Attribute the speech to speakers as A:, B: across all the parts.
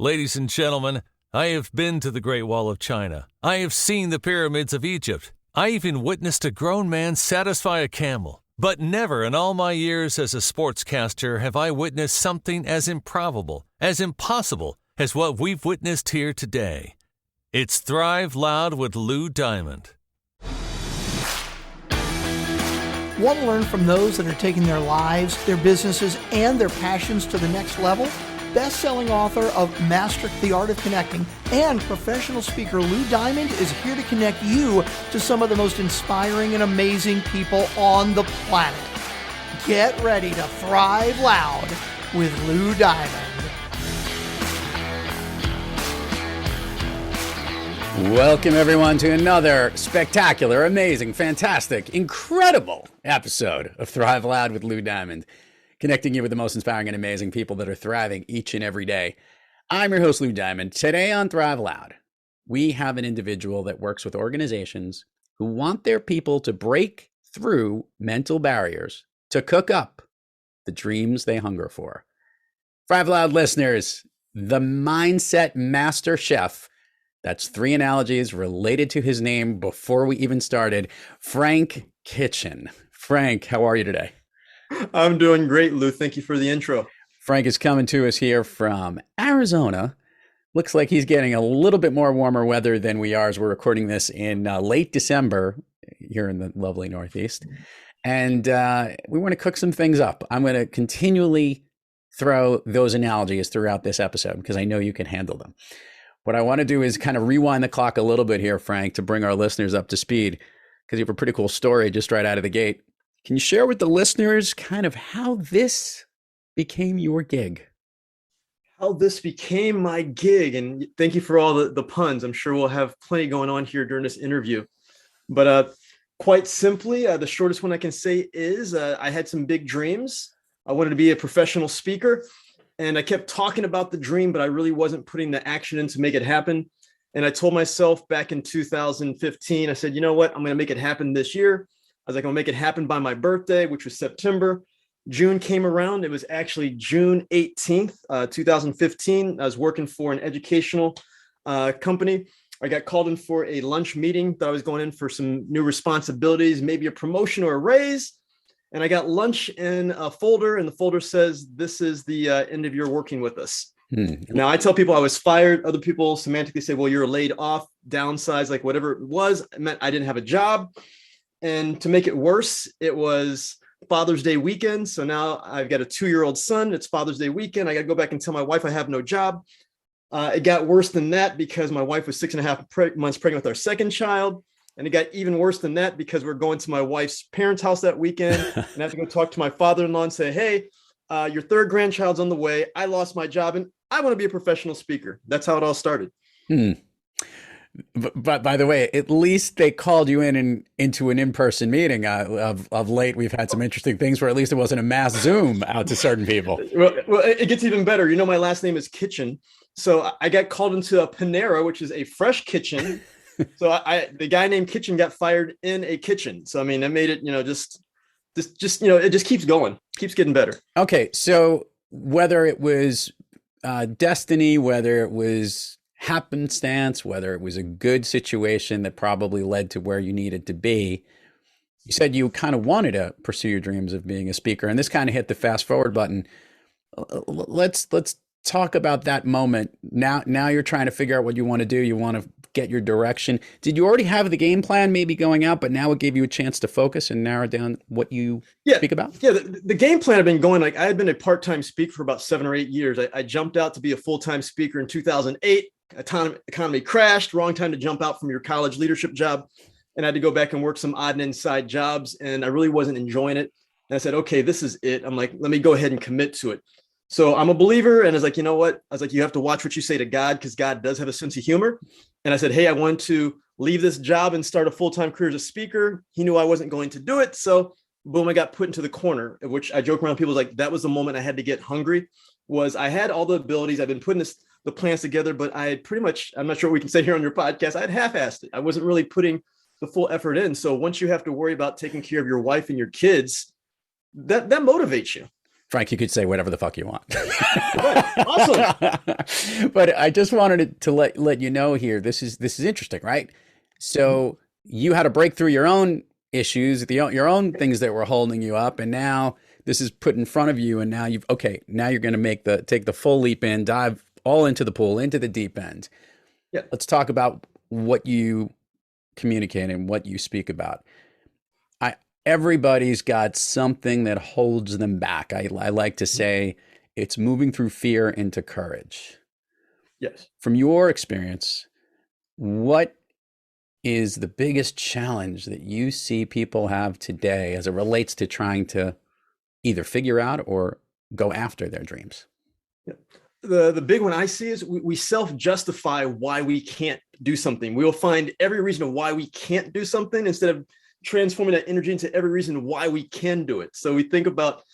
A: Ladies and gentlemen, I have been to the Great Wall of China. I have seen the pyramids of Egypt. I even witnessed a grown man satisfy a camel. But never in all my years as a sportscaster have I witnessed something as improbable, as impossible as what we've witnessed here today. It's Thrive Loud with Lou Diamond.
B: Want to learn from those that are taking their lives, their businesses, and their passions to the next level? Best-selling author of Master the Art of Connecting and professional speaker Lou Diamond is here to connect you to some of the most inspiring and amazing people on the planet. Get ready to thrive loud with Lou Diamond.
C: Welcome, everyone, to another spectacular, amazing, fantastic, incredible episode of Thrive Loud with Lou Diamond, connecting you with the most inspiring and amazing people that are thriving each and every day. I'm your host, Lou Diamond. Today on Thrive Loud, we have an individual that works with organizations who want their people to break through mental barriers to cook up the dreams they hunger for. Thrive Loud listeners, the mindset master chef. That's three analogies related to his name before we even started. Frank Kitchen. Frank, how are you today?
D: I'm doing great, Lou. Thank you for the intro.
C: Frank is coming to us here from Arizona. Looks like he's getting a little bit more warmer weather than we are as we're recording this in late December here in the lovely Northeast. And we want to cook some things up. I'm going to continually throw those analogies throughout this episode because I know you can handle them. What I want to do is kind of rewind the clock a little bit here, Frank, to bring our listeners up to speed, because you have a pretty cool story just right out of the gate. Can you share with the listeners kind of how this became your gig?
D: How this became my gig. And thank you for all the puns. I'm sure we'll have plenty going on here during this interview. But quite simply, the shortest one I can say is I had some big dreams. I wanted to be a professional speaker. And I kept talking about the dream, but I really wasn't putting the action in to make it happen. And I told myself back in 2015, I said, you know what? I'm going to make it happen this year. I was like, I'm going to make it happen by my birthday, which was September. June came around. It was actually June 18th, 2015. I was working for an educational company. I got called in for a lunch meeting. Thought I was going in for some new responsibilities, maybe a promotion or a raise. And I got lunch in a folder, and the folder says, this is the end of your working with us. Now, I tell people I was fired. Other people semantically say, well, you're laid off, downsized, like whatever it was. It meant I didn't have a job. And to make it worse, it was Father's Day weekend. So now I've got a 2-year-old son. It's Father's Day weekend. I got to go back and tell my wife I have no job. It got worse than that because my wife was 6.5 months pregnant with our second child. And it got even worse than that because we're going to my wife's parents' house that weekend. And I have to go talk to my father-in-law and say, hey, your third grandchild's on the way. I lost my job and I want to be a professional speaker. That's how it all started.
C: But by the way, at least they called you into an in-person meeting. Of late, we've had some interesting things where at least it wasn't a mass Zoom out to certain people.
D: Well, it gets even better. You know, my last name is Kitchen. So I got called into a Panera, which is a fresh kitchen. So the guy named Kitchen got fired in a kitchen. So, I mean, that made it, just, it just keeps going, keeps getting better.
C: Okay. So whether it was destiny, whether it was happenstance, whether it was a good situation that probably led to where you needed to be, you said you kind of wanted to pursue your dreams of being a speaker. And this kind of hit the fast forward button. Let's talk about that moment. Now you're trying to figure out what you want to do. You want to get your direction. Did you already have the game plan maybe going out, but now it gave you a chance to focus and narrow down what you speak about?
D: Yeah, the game plan had been going, like I had been a part-time speaker for about 7 or 8 years. I jumped out to be a full-time speaker in 2008. Economy crashed, wrong time to jump out from your college leadership job. And I had to go back and work some odd and inside jobs. And I really wasn't enjoying it. And I said, okay, this is it. I'm like, let me go ahead and commit to it. So I'm a believer. And I was like, you know what? I was like, you have to watch what you say to God because God does have a sense of humor. And I said, hey, I want to leave this job and start a full-time career as a speaker. He knew I wasn't going to do it. So boom, I got put into the corner, which I joke around. People like, that was the moment I had to get hungry. Was I had all the abilities. I've been putting the plans together, but I had pretty much, I'm not sure what we can say here on your podcast, I had half-assed it. I wasn't really putting the full effort in. So once you have to worry about taking care of your wife and your kids, that motivates you.
C: Frank, you could say whatever the fuck you want.
D: Awesome.
C: But I just wanted to let you know here. This is interesting, right? So you had to break through your own issues, your own things that were holding you up, and now this is put in front of you, and now now you're going to take the full leap in, dive all into the pool, into the deep end.
D: Yeah.
C: Let's talk about what you communicate and what you speak about. Everybody's got something that holds them back. I like to say it's moving through fear into courage.
D: Yes.
C: From your experience, what is the biggest challenge that you see people have today as it relates to trying to either figure out or go after their dreams?
D: Yeah. The big one I see is we self-justify why we can't do something. We will find every reason why we can't do something instead of transforming that energy into every reason why we can do it. So we think about,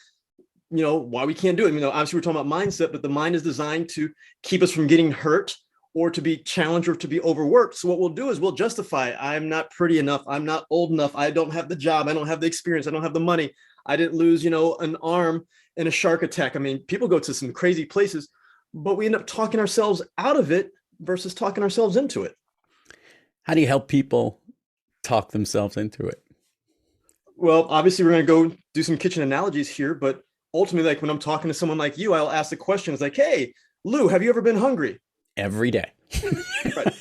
D: why we can't do it. Obviously we're talking about mindset, but the mind is designed to keep us from getting hurt or to be challenged or to be overworked. So what we'll do is we'll justify, I'm not pretty enough. I'm not old enough. I don't have the job. I don't have the experience. I don't have the money. I didn't lose, an arm in a shark attack. I mean, people go to some crazy places, but we end up talking ourselves out of it versus talking ourselves into it.
C: How do you help people talk themselves into it?
D: Well, obviously we're going to go do some kitchen analogies here, but ultimately, like when I'm talking to someone like you, I'll ask the question. It's like, hey, Lou, have you ever been hungry?
C: Every day.
D: Right.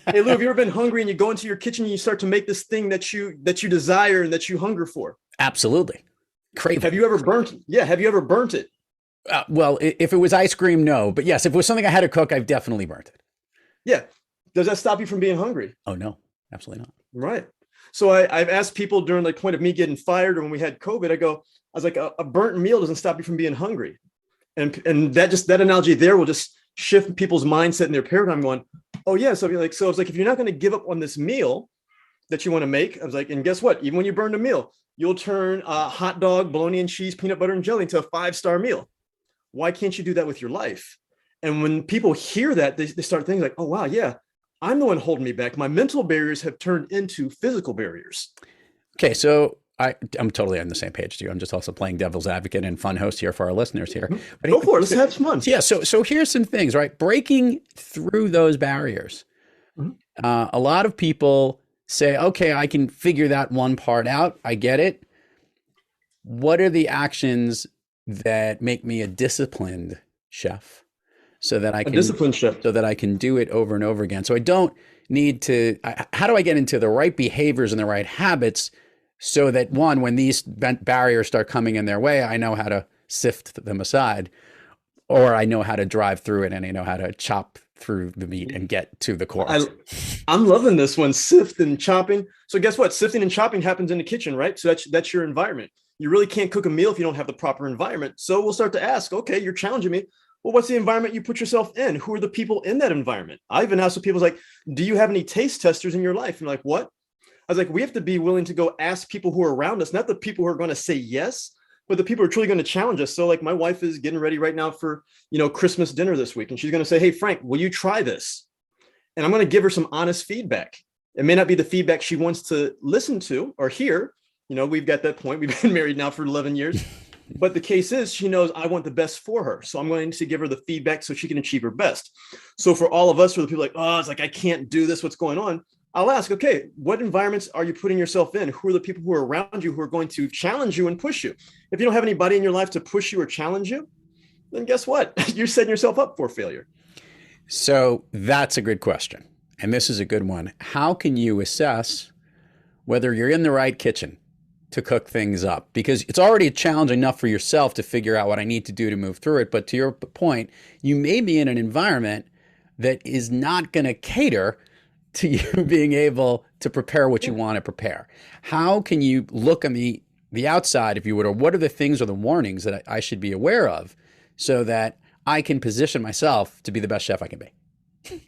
D: Hey, Lou, have you ever been hungry and you go into your kitchen and you start to make this thing that you desire and that you hunger for?
C: Absolutely. Craving.
D: Have you ever burnt? Yeah. Have you ever burnt it?
C: Well, if it was ice cream, no. But yes, if it was something I had to cook, I've definitely burnt it.
D: Yeah. Does that stop you from being hungry?
C: Oh, no, absolutely not.
D: Right. So I've asked people during the point of me getting fired or when we had COVID, I was like, a burnt meal doesn't stop you from being hungry. And that analogy there will just shift people's mindset and their paradigm going, oh yeah. So it's like, if you're not going to give up on this meal that you want to make, I was like, and guess what? Even when you burn a meal, you'll turn a hot dog, bologna and cheese, peanut butter and jelly into a 5-star meal. Why can't you do that with your life? And when people hear that, they start thinking like, oh wow, yeah. I'm the one holding me back. My mental barriers have turned into physical barriers.
C: Okay, so I'm totally on the same page to you. I'm just also playing devil's advocate and fun host here for our listeners here. But
D: go for it. Let's have some fun.
C: Yeah. So here's some things, right? Breaking through those barriers. Mm-hmm. A lot of people say, okay, I can figure that one part out. I get it. What are the actions that make me a disciplined chef? So that I can do it over and over again. So I don't need to, how do I get into the right behaviors and the right habits so that one, when these barriers start coming in their way, I know how to sift them aside, or I know how to drive through it and I know how to chop through the meat and get to the core.
D: I'm loving this one, sift and chopping. So guess what? Sifting and chopping happens in the kitchen, right? So that's your environment. You really can't cook a meal if you don't have the proper environment. So we'll start to ask, okay, you're challenging me. Well, what's the environment you put yourself in? Who are the people in that environment? I even asked people like, do you have any taste testers in your life? And like, what? I was like, we have to be willing to go ask people who are around us, not the people who are going to say yes, but the people who are truly going to challenge us. So like my wife is getting ready right now for, Christmas dinner this week. And she's going to say, hey, Frank, will you try this? And I'm going to give her some honest feedback. It may not be the feedback she wants to listen to or hear. We've got that point. We've been married now for 11 years. But the case is she knows I want the best for her. So I'm going to give her the feedback so she can achieve her best. So for all of us, for the people like, oh, it's like, I can't do this. What's going on? I'll ask, okay, what environments are you putting yourself in? Who are the people who are around you who are going to challenge you and push you? If you don't have anybody in your life to push you or challenge you, then guess what? You're setting yourself up for failure.
C: So that's a good question. And this is a good one. How can you assess whether you're in the right kitchen to cook things up? Because it's already a challenge enough for yourself to figure out what I need to do to move through it. But to your point, you may be in an environment that is not going to cater to you being able to prepare what you want to prepare. How can you look on the outside, if you would, or what are the things or the warnings that I should be aware of so that I can position myself to be the best chef I can be?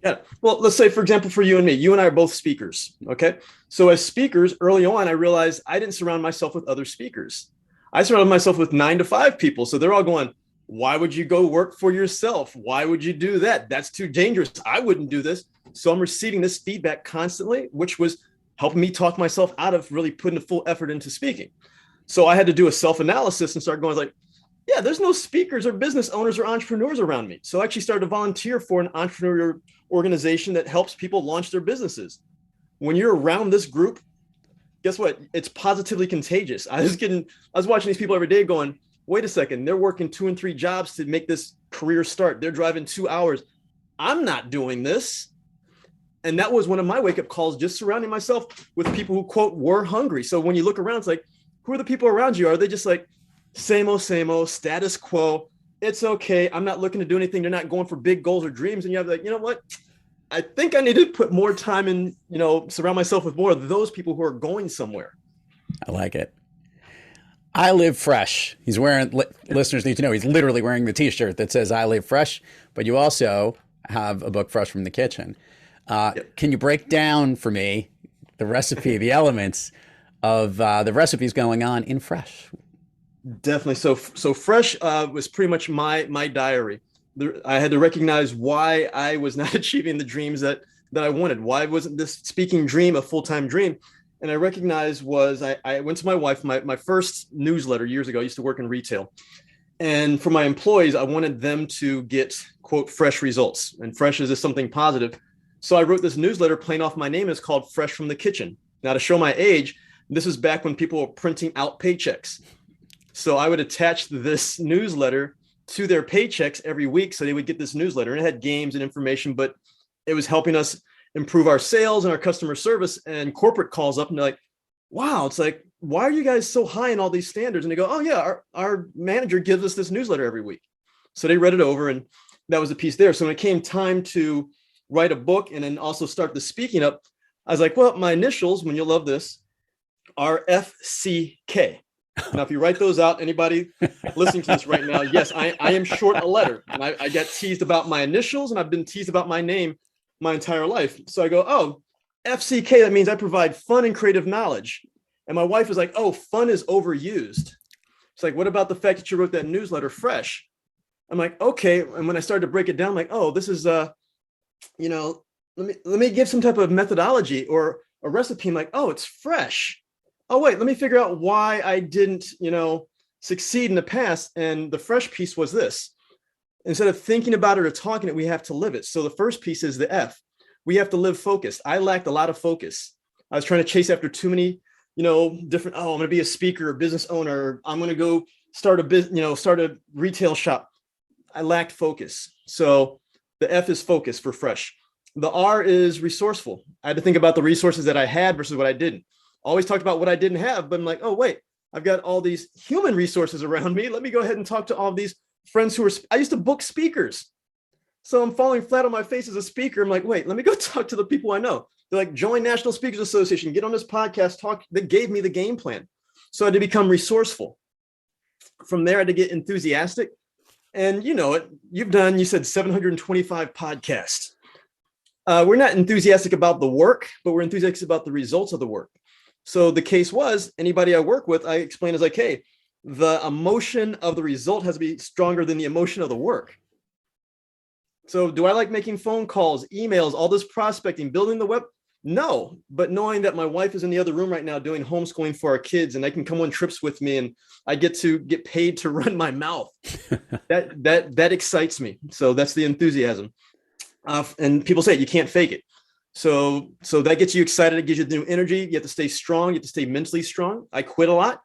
D: Yeah. Well, let's say, for example, for you and me, you and I are both speakers. Okay. So as speakers, early on, I realized I didn't surround myself with other speakers. I surrounded myself with 9 to 5 people. So they're all going, why would you go work for yourself? Why would you do that? That's too dangerous. I wouldn't do this. So I'm receiving this feedback constantly, which was helping me talk myself out of really putting the full effort into speaking. So I had to do a self-analysis and start going like, yeah, there's no speakers or business owners or entrepreneurs around me. So I actually started to volunteer for an entrepreneurial organization that helps people launch their businesses. When you're around this group, guess what? It's positively contagious. I was watching these people every day going, wait a second, they're working 2 and 3 jobs to make this career start. They're driving 2 hours. I'm not doing this. And that was one of my wake up calls, just surrounding myself with people who, quote, were hungry. So when you look around, it's like, who are the people around you? Are they just like same old, status quo? It's okay. I'm not looking to do anything. They're not going for big goals or dreams. And you have like, you know what? I think I need to put more time in, surround myself with more of those people who are going somewhere.
C: I like it. I live fresh. He's wearing, listeners need to know, he's literally wearing the t-shirt that says I live fresh, but you also have a book, Fresh from the Kitchen.
D: Yep.
C: Can you break down for me the recipe, the elements of the recipes going on in Fresh?
D: Definitely. So Fresh was pretty much my diary. I had to recognize why I was not achieving the dreams that I wanted. Why wasn't this speaking dream a full-time dream? And I recognized I went to my wife, my first newsletter years ago. I used to work in retail. And for my employees, I wanted them to get, quote, fresh results. And fresh is just something positive. So I wrote this newsletter playing off my name. It's called Fresh from the Kitchen. Now, to show my age, this is back when people were printing out paychecks. So I would attach this newsletter to their paychecks every week. So they would get this newsletter, and it had games and information, but it was helping us improve our sales and our customer service. And corporate calls up and they're like, wow, it's like, why are you guys so high in all these standards? And they go, oh yeah, our manager gives us this newsletter every week. So they read it over, and that was the piece there. So when it came time to write a book and then also start the speaking up, I was like, well, my initials, when you'll love this, are F.C.K. Now, if you write those out, anybody listening to this right now, yes, I am short a letter. And I get teased about my initials, and I've been teased about my name my entire life. So I go, oh, FCK, that means I provide fun and creative knowledge. And my wife was like, oh, fun is overused. It's like, what about the fact that you wrote that newsletter, Fresh? I'm like, okay. And when I started to break it down, I'm like, oh, this is, let me give some type of methodology or a recipe. I'm like, oh, it's fresh. Oh, wait, let me figure out why I didn't, succeed in the past. And the fresh piece was this. Instead of thinking about it or talking it, we have to live it. So the first piece is the F. We have to live focused. I lacked a lot of focus. I was trying to chase after too many, different, I'm going to be a speaker or business owner. I'm going to go start a business, start a retail shop. I lacked focus. So the F is focus for Fresh. The R is resourceful. I had to think about the resources that I had versus what I didn't. Always talked about what I didn't have, but I'm like, oh, wait, I've got all these human resources around me. Let me go ahead and talk to all these friends I used to book speakers. So I'm falling flat on my face as a speaker. I'm like, wait, let me go talk to the people I know. They're like, join National Speakers Association, get on this podcast, talk. They gave me the game plan. So I had to become resourceful. From there, I had to get enthusiastic. And you said 725 podcasts. We're not enthusiastic about the work, but we're enthusiastic about the results of the work. So the case was, anybody I work with, I explain as like, hey, the emotion of the result has to be stronger than the emotion of the work. So do I like making phone calls, emails, all this prospecting, building the web? No, but knowing that my wife is in the other room right now doing homeschooling for our kids, and they can come on trips with me, and I get paid to run my mouth. that excites me. So that's the enthusiasm. And people say you can't fake it. So that gets you excited. It gives you new energy. You have to stay strong. You have to stay mentally strong. I quit a lot.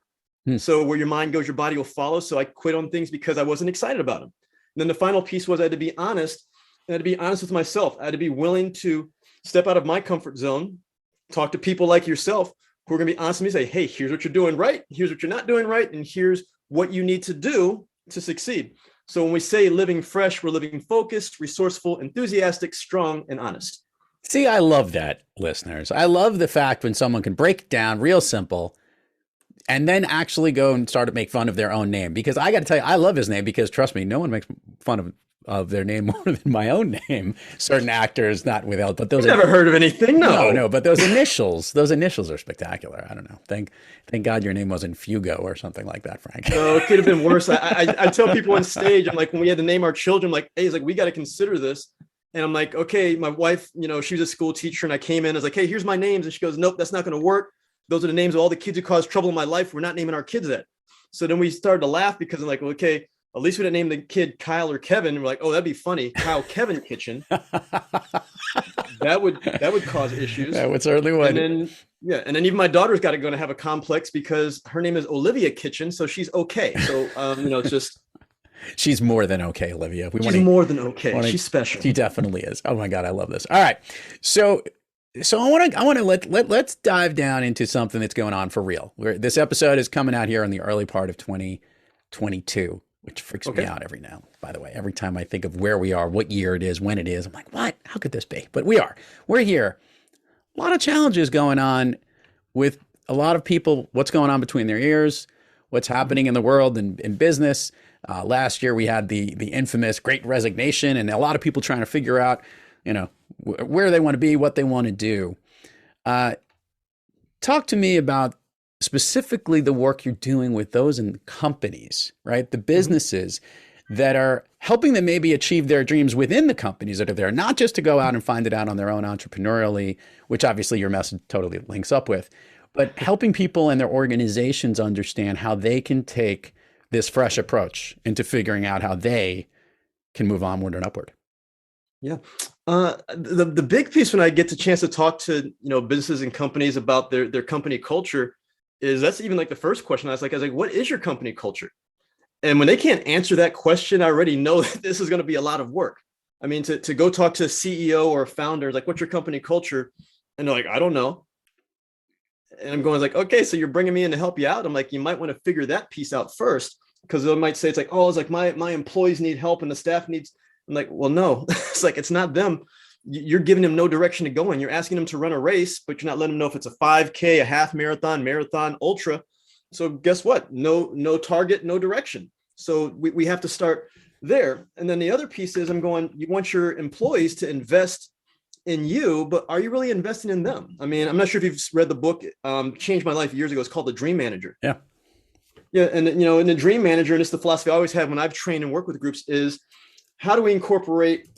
D: So where your mind goes, your body will follow. So I quit on things because I wasn't excited about them. And then the final piece was I had to be honest. And I had to be honest with myself. I had to be willing to step out of my comfort zone, talk to people like yourself who are going to be honest with me, say, hey, here's what you're doing right. Here's what you're not doing right. And here's what you need to do to succeed. So when we say living fresh, we're living focused, resourceful, enthusiastic, strong, and honest.
C: See, I love that, listeners. I love the fact when someone can break it down real simple and then actually go and start to make fun of their own name. Because I got to tell you, I love his name because, trust me, no one makes fun of their name more than my own name. Certain actors, not without, but those.
D: I've never heard of anything.
C: No, but those initials are spectacular. I don't know. Thank God your name wasn't Fugo or something like that, Frank.
D: No, it could have been worse. I tell people on stage, I'm like, when we had to name our children, I'm like, hey, it's like, we got to consider this. And I'm like, okay, my wife, she was a school teacher, and I came in, I was like, hey, here's my names. And she goes, nope, that's not going to work. Those are the names of all the kids who caused trouble in my life. We're not naming our kids that. So then we started to laugh because I'm like, well, okay, at least we didn't name the kid Kyle or Kevin. And we're like, oh, that'd be funny. Kyle Kevin Kitchen. That would cause issues.
C: That would certainly would.
D: And then even my daughter's going to have a complex because her name is Olivia Kitchen, so she's okay. So it's just
C: she's more than okay, Olivia.
D: She's more than okay. She's special.
C: She definitely is. Oh my God, I love this. All right, so I want to let's dive down into something that's going on for real. This episode is coming out here in the early part of 2022. Which freaks me out every now, by the way. Every time I think of where we are, what year it is, when it is, I'm like, what? How could this be? But we're here. A lot of challenges going on with a lot of people, what's going on between their ears, what's happening in the world and in business. Last year we had the infamous Great Resignation, and a lot of people trying to figure out, where they want to be, what they want to do. Talk to me about specifically the work you're doing with those in companies, right? The businesses that are helping them maybe achieve their dreams within the companies that are there, not just to go out and find it out on their own entrepreneurially, which obviously your message totally links up with, but helping people and their organizations understand how they can take this fresh approach into figuring out how they can move onward and upward.
D: Yeah. The big piece when I get the chance to talk to, businesses and companies about their company culture is that's even like the first question. I was like, what is your company culture? And when they can't answer that question, I already know that this is going to be a lot of work. I mean, to go talk to a CEO or a founder, like, what's your company culture? And they're like, I don't know. And I'm going like, okay, so you're bringing me in to help you out. I'm like, you might want to figure that piece out first, because they might say, it's like my employees need help and the staff needs. I'm like, well, no, it's like, it's not them. You're giving them no direction to go in. You're asking them to run a race, but you're not letting them know if it's a 5K, a half marathon, ultra. So guess what? No target, no direction. So we have to start there. And then the other piece is you want your employees to invest in you, but are you really investing in them? I mean, I'm not sure if you've read the book, Changed My Life years ago. It's called The Dream Manager. Yeah. Yeah. And in the Dream Manager, and it's the philosophy I always have when I've trained and worked with groups, is how do we incorporate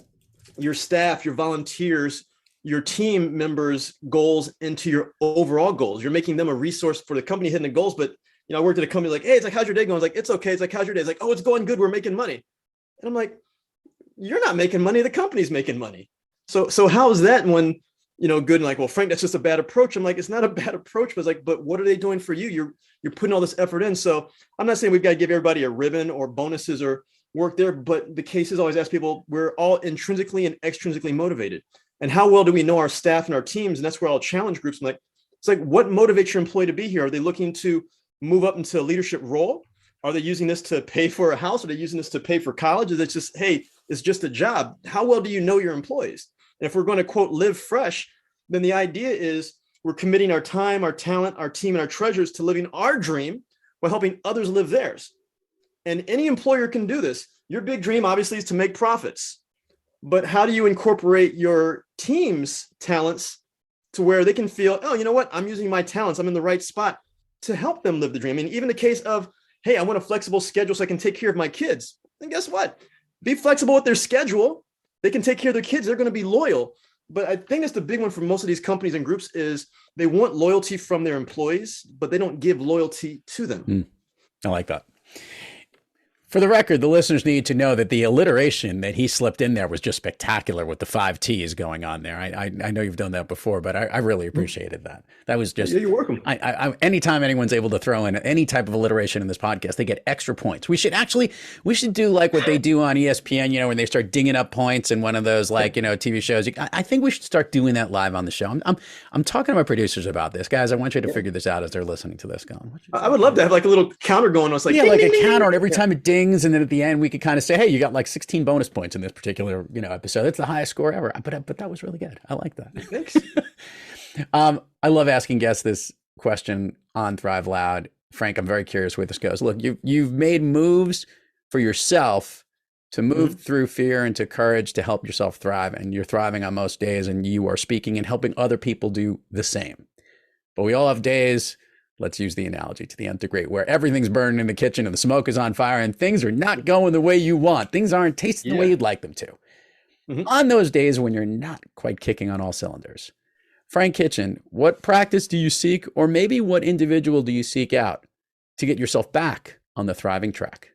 D: your staff, your volunteers, your team members' goals into your overall goals? You're making them a resource for the company hitting the goals. But, I worked at a company like, hey, it's like, how's your day going? It's like, it's okay. It's like, how's your day? It's like, oh, it's going good. We're making money. And I'm like, you're not making money. The company's making money. So how is that when, good? And like, well, Frank, that's just a bad approach. I'm like, it's not a bad approach, but it's like, but what are they doing for you? You're putting all this effort in. So I'm not saying we've got to give everybody a ribbon or bonuses or work there, but the case is always ask people, we're all intrinsically and extrinsically motivated. And how well do we know our staff and our teams? And that's where I'll challenge groups. I'm like, it's like, what motivates your employee to be here? Are they looking to move up into a leadership role? Are they using this to pay for a house? Are they using this to pay for college? Is it just, hey, it's just a job? How well do you know your employees? And if we're going to quote, live fresh, then the idea is we're committing our time, our talent, our team, and our treasures to living our dream while helping others live theirs. And any employer can do this. Your big dream, obviously, is to make profits. But how do you incorporate your team's talents to where they can feel, oh, you know what? I'm using my talents. I'm in the right spot to help them live the dream. And even the case of, hey, I want a flexible schedule so I can take care of my kids. And guess what? Be flexible with their schedule. They can take care of their kids. They're going to be loyal. But I think that's the big one for most of these companies and groups is they want loyalty from their employees, but they don't give loyalty to them.
C: I like that. For the record, the listeners need to know that the alliteration that he slipped in there was just spectacular with the 5 T's going on there. I know you've done that before, but I really appreciated that. That was just,
D: you're welcome.
C: Anytime anyone's able to throw in any type of alliteration in this podcast, they get extra points. We should do like what they do on ESPN, when they start dinging up points in one of those TV shows. I think we should start doing that live on the show. I'm talking to my producers about this. Guys, I want you to figure this out as they're listening to this going.
D: I would love to have like a little counter going. It's like,
C: yeah, like a counter, and every time it dings, and then at the end we could kind of say, hey, you got like 16 bonus points in this particular episode. It's the highest score ever. But that was really good. I like that.
D: Thanks.
C: I love asking guests this question on Thrive Loud. Frank, I'm very curious where this goes. Look, you've made moves for yourself to move through fear into courage to help yourself thrive, and you're thriving on most days, and you are speaking and helping other people do the same. But we all have days, let's use the analogy to the nth degree, where everything's burning in the kitchen and the smoke is on fire and things are not going the way you want. Things aren't tasting the way you'd like them to. On those days when you're not quite kicking on all cylinders, Frank Kitchen, what practice do you seek, or maybe what individual do you seek out to get yourself back on the thriving track?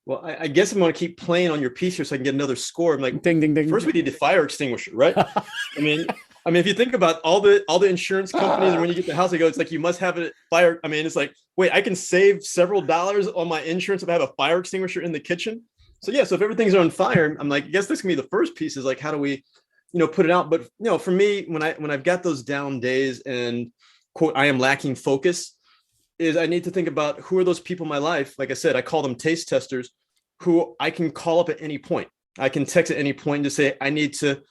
D: Well, I guess I'm going to keep playing on your piece here so I can get another score. I'm like,
C: ding, ding, ding.
D: First we need the fire extinguisher, right? I mean, if you think about all the insurance companies, and when you get the house, they go, it's like you must have a fire. I mean, it's like, wait, I can save several dollars on my insurance if I have a fire extinguisher in the kitchen. So yeah, so if everything's on fire, I'm like, I guess this can be the first piece is like, how do we, put it out? But for me, when I've got those down days and quote, I am lacking focus, is I need to think about who are those people in my life. Like I said, I call them taste testers, who I can call up at any point. I can text at any point and just say, I need to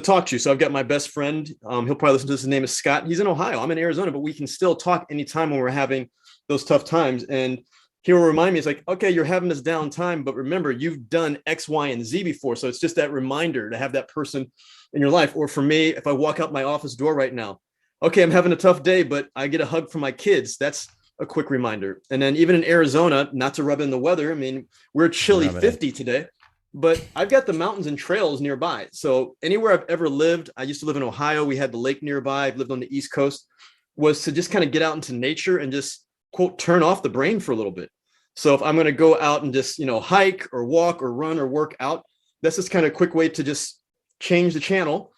D: talk to you. So I've got my best friend. He'll probably listen to this. His name is Scott. He's in Ohio. I'm in Arizona, but we can still talk anytime when we're having those tough times. And he will remind me, it's like, okay, you're having this down time, but remember, you've done X, Y, and Z before. So it's just that reminder to have that person in your life. Or for me, if I walk out my office door right now, okay, I'm having a tough day, but I get a hug from my kids. That's a quick reminder. And then even in Arizona, not to rub in the weather, I mean, we're chilly 50 today, but I've got the mountains and trails nearby. So anywhere I've ever lived, I used to live in Ohio. We had the lake nearby. I've lived on the East Coast, was to just kind of get out into nature and just quote, turn off the brain for a little bit. So if I'm going to go out and just, hike or walk or run or work out, that's just kind of a quick way to just change the channel,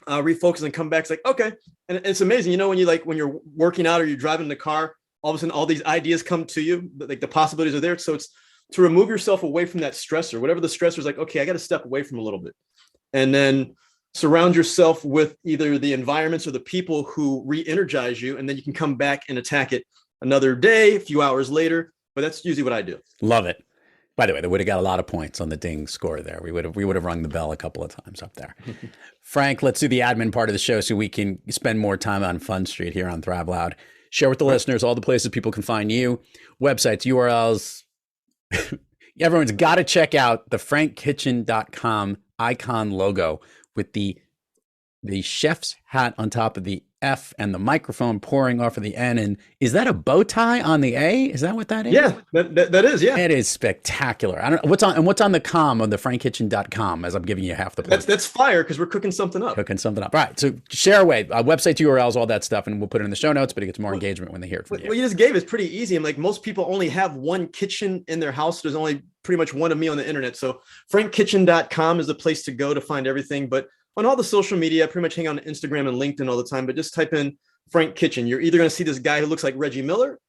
D: refocus and come back. It's like, okay. And it's amazing. When you're working out or you're driving the car, all of a sudden, all these ideas come to you, like the possibilities are there. So it's to remove yourself away from that stressor, whatever the stressor is, like, okay, I got to step away from a little bit, and then surround yourself with either the environments or the people who re-energize you. And then you can come back and attack it another day, a few hours later. But that's usually what I do.
C: Love it. By the way, they would have got a lot of points on the ding score there. We would have rung the bell a couple of times up there. Frank, let's do the admin part of the show so we can spend more time on Fun Street here on Thrive Loud. Share with the listeners all the places people can find you, websites, URLs. Everyone's got to check out the frankkitchen.com icon logo with the chef's hat on top of the F and the microphone pouring off of the N. And is that a bow tie on the A? Is that what that is?
D: Yeah, that is. Yeah,
C: it is spectacular. I don't know what's on the com of the frankkitchen.com as I'm giving you half the plate.
D: That's fire because we're cooking something up.
C: All right. So share away websites, URLs, all that stuff, and we'll put it in the show notes, but it gets more engagement when they hear it from you.
D: What you just gave is pretty easy. I'm like, most people only have one kitchen in their house. There's only pretty much one of me on the internet. So frankkitchen.com is the place to go to find everything. But on all the social media, I pretty much hang on Instagram and LinkedIn all the time, but just type in Frank Kitchen. You're either going to see this guy who looks like Reggie Miller,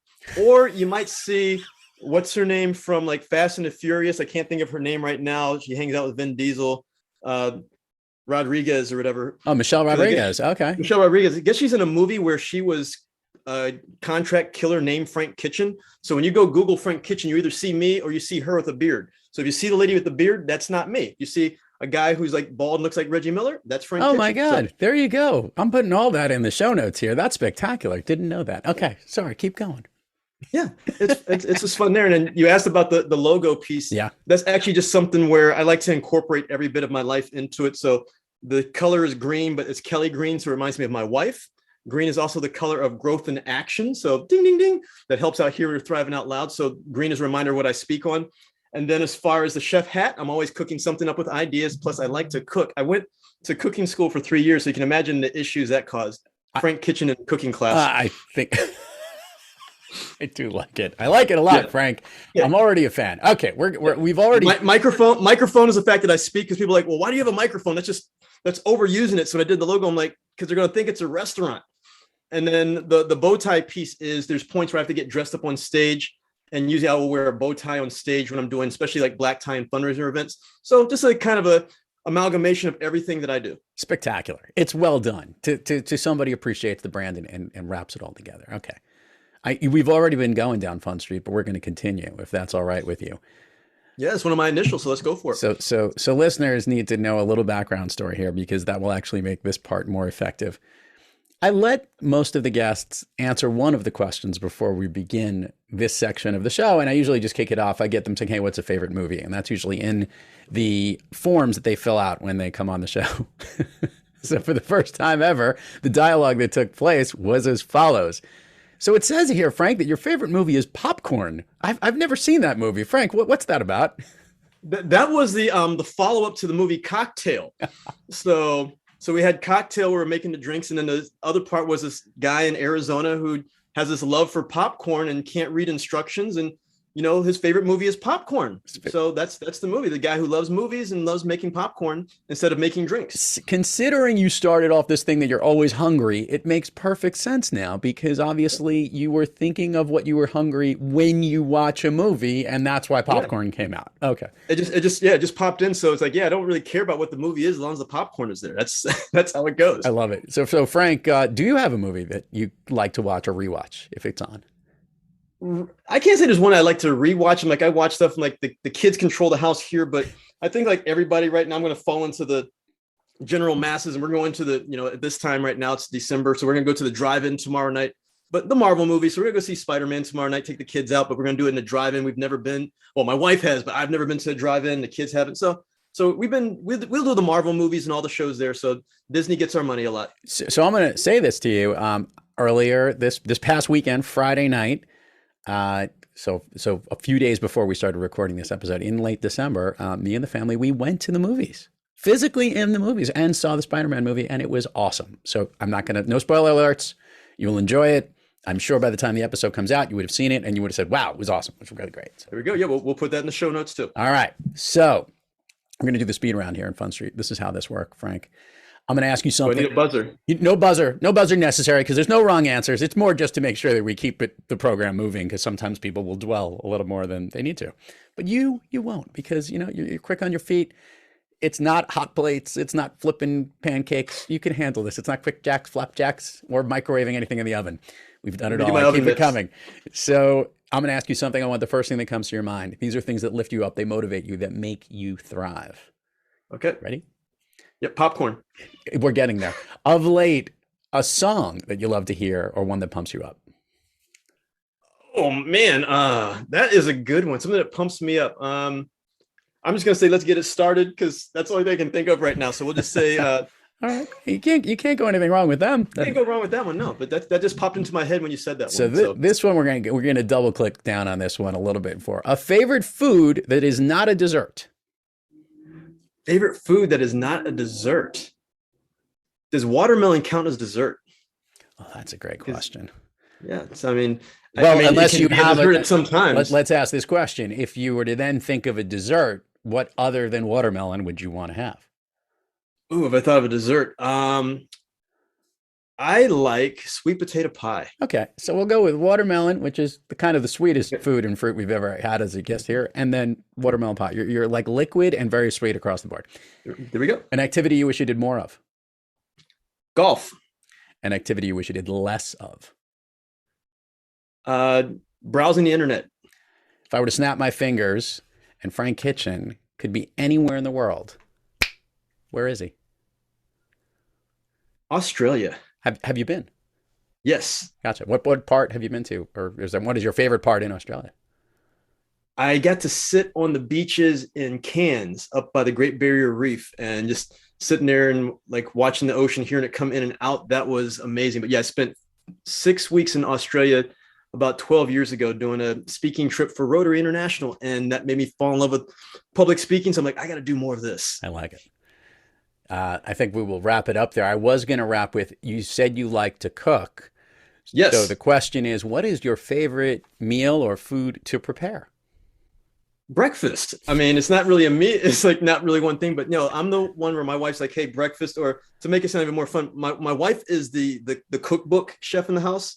D: or you might see, what's her name from like Fast and the Furious? I can't think of her name right now. She hangs out with Vin Diesel, Rodriguez or whatever.
C: Oh, Michelle Rodriguez. Okay.
D: Michelle Rodriguez. I guess she's in a movie where she was a contract killer named Frank Kitchen. So when you go Google Frank Kitchen, you either see me or you see her with a beard. So if you see the lady with the beard, that's not me. You see a guy who's like bald and looks like Reggie Miller, that's Frank Kitchen.
C: My God. So, there you go. I'm putting all that in the show notes here. That's spectacular. Didn't know that. Okay. Sorry. Keep going.
D: Yeah. It's just fun there. And then you asked about the logo piece.
C: Yeah.
D: That's actually just something where I like to incorporate every bit of my life into it. So the color is green, but it's Kelly green. So it reminds me of my wife. Green is also the color of growth and action. So ding, ding, ding. That helps out here with Thriving Out Loud. So green is a reminder of what I speak on. And then as far as the chef hat, I'm always cooking something up with ideas. Plus, I like to cook. I went to cooking school for 3 years, so you can imagine the issues that caused. Frank Kitchen and cooking class.
C: I think I do like it. I like it a lot, Frank. Yeah. I'm already a fan. Okay, we've already
D: microphone is the fact that I speak because people are like, well, why do you have a microphone? That's overusing it. So when I did the logo, I'm like, because they're going to think it's a restaurant. And then the bow tie piece is there's points where I have to get dressed up on stage. And usually I will wear a bow tie on stage when I'm doing, especially like black tie and fundraiser events. So just like kind of a amalgamation of everything that I do.
C: Spectacular. It's well done to somebody who appreciates the brand and wraps it all together. Okay. We've already been going down Fun Street, but we're going to continue if that's all right with you.
D: Yeah, it's one of my initials, so let's go for it.
C: So listeners need to know a little background story here because that will actually make this part more effective. I let most of the guests answer one of the questions before we begin this section of the show, and I usually just kick it off. I get them saying, hey, what's a favorite movie? And that's usually in the forms that they fill out when they come on the show. So for the first time ever, the dialogue that took place was as follows. So it says here, Frank, that your favorite movie is Popcorn. I've never seen that movie. Frank, what's that about?
D: That was the follow-up to the movie Cocktail. So we had Cocktail, we were making the drinks, and then the other part was this guy in Arizona who has this love for popcorn and can't read instructions. And his favorite movie is popcorn. So that's the movie. The guy who loves movies and loves making popcorn instead of making drinks.
C: Considering you started off this thing that you're always hungry, it makes perfect sense now, because obviously you were thinking of what you were hungry when you watch a movie, and that's why popcorn came out. Okay.
D: It just popped in. So it's like, I don't really care about what the movie is as long as the popcorn is there. That's how it goes.
C: I love it. So Frank, do you have a movie that you like to watch or rewatch if it's on?
D: I can't say there's one I like to rewatch. Like, I watch stuff like the kids control the house here, but I think like everybody right now, I'm going to fall into the general masses, and we're going to the, at this time right now, it's December. So we're going to go to the drive-in tomorrow night, but the Marvel movie. So we're going to go see Spider-Man tomorrow night, take the kids out, but we're going to do it in the drive-in. We've never been, well, my wife has, but I've never been to a drive-in. The kids haven't. So we'll do the Marvel movies and all the shows there. So Disney gets our money a lot.
C: So I'm going to say this to you, earlier this past weekend, Friday night, so a few days before we started recording this episode in late December, me and the family, we went to the movies, physically in the movies, and saw the Spider-Man movie, and it was awesome. So I'm not going to, no spoiler alerts. You'll enjoy it. I'm sure by the time the episode comes out, you would have seen it and you would have said, wow, it was awesome, which was really great. So,
D: there we go. Yeah, we'll put that in the show notes too.
C: all right. So I'm going to do the speed round here in Fun Street. This is how this works, Frank. I'm going to ask you something.
D: I need a buzzer.
C: No buzzer necessary, because there's no wrong answers. It's more just to make sure that we keep the program moving, because sometimes people will dwell a little more than they need to. But you won't, because you're quick on your feet. It's not hot plates. It's not flipping pancakes. You can handle this. It's not quick jacks, flapjacks, or microwaving anything in the oven. We've done it all. I keep it coming. So I'm going to ask you something. I want the first thing that comes to your mind. These are things that lift you up. They motivate you, that make you thrive.
D: Okay.
C: Ready?
D: Yep. Popcorn.
C: We're getting there. Of late, a song that you love to hear, or one that pumps you up.
D: Oh man, that is a good one. Something that pumps me up. I'm just gonna say, let's get it started, because that's the only thing I can think of right now. So we'll just say, all
C: right, you can't go anything wrong with them.
D: Can't go wrong with that one, no. But that just popped into my head when you said that
C: so
D: one. So
C: this one we're gonna double click down on this one a little bit for a favorite food that is not a dessert.
D: Favorite food that is not a dessert. Does watermelon count as dessert?
C: Oh, that's a great question.
D: Yeah, so,
C: unless you have
D: it sometimes.
C: Let's ask this question: if you were to then think of a dessert, what other than watermelon would you want to have?
D: Ooh, if I thought of a dessert, I like sweet potato pie.
C: Okay, so we'll go with watermelon, which is the sweetest food and fruit we've ever had as a guest here, and then watermelon pie. You're like liquid and very sweet across the board.
D: There we go.
C: An activity you wish you did more of?
D: Golf.
C: An activity you wish you did less of?
D: Browsing the internet.
C: If I were to snap my fingers and Frank Kitchen could be anywhere in the world, where is he?
D: Australia.
C: Have you been?
D: Yes.
C: Gotcha. What part have you been to? Or what is your favorite part in Australia?
D: I got to sit on the beaches in Cairns up by the Great Barrier Reef, and just sitting there and like watching the ocean, hearing it come in and out. That was amazing. But yeah, I spent 6 weeks in Australia about 12 years ago doing a speaking trip for Rotary International. And that made me fall in love with public speaking. So I'm like, I got to do more of this.
C: I like it. I think we will wrap it up there. I was going to wrap with, you said you like to cook.
D: Yes.
C: So the question is, what is your favorite meal or food to prepare?
D: Breakfast. It's not really a meal. It's like not really one thing, but I'm the one where my wife's like, hey, breakfast, or to make it sound even more fun, my wife is the cookbook chef in the house.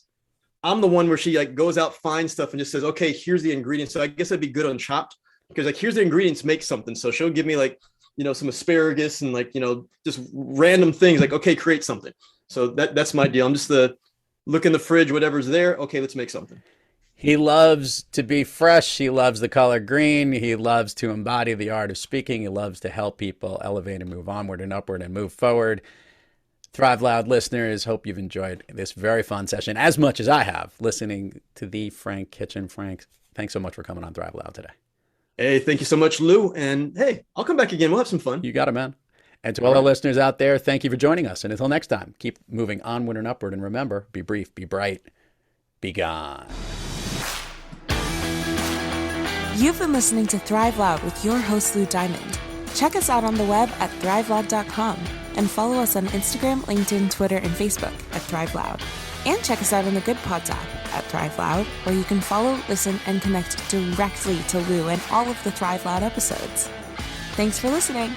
D: I'm the one where she like goes out, finds stuff and just says, okay, here's the ingredients. So I guess I'd be good on Chopped, because like, here's the ingredients, make something. So she'll give me like, some asparagus and like, just random things like, okay, create something. So that's my deal. I'm just look in the fridge, whatever's there. Okay, let's make something.
C: He loves to be fresh. He loves the color green. He loves to embody the art of speaking. He loves to help people elevate and move onward and upward and move forward. Thrive Loud listeners, hope you've enjoyed this very fun session as much as I have listening to the Frank Kitchen. Frank, thanks so much for coming on Thrive Loud today.
D: Hey, thank you so much, Lou. And hey, I'll come back again. We'll have some fun.
C: You got it, man. And to all our listeners out there, thank you for joining us. And until next time, keep moving onward and upward. And remember, be brief, be bright, be gone.
E: You've been listening to Thrive Loud with your host, Lou Diamond. Check us out on the web at thriveloud.com and follow us on Instagram, LinkedIn, Twitter, and Facebook at Thrive Loud. And check us out on the Good Pods app @ThriveLoud, where you can follow, listen, and connect directly to Lou and all of the Thrive Loud episodes. Thanks for listening.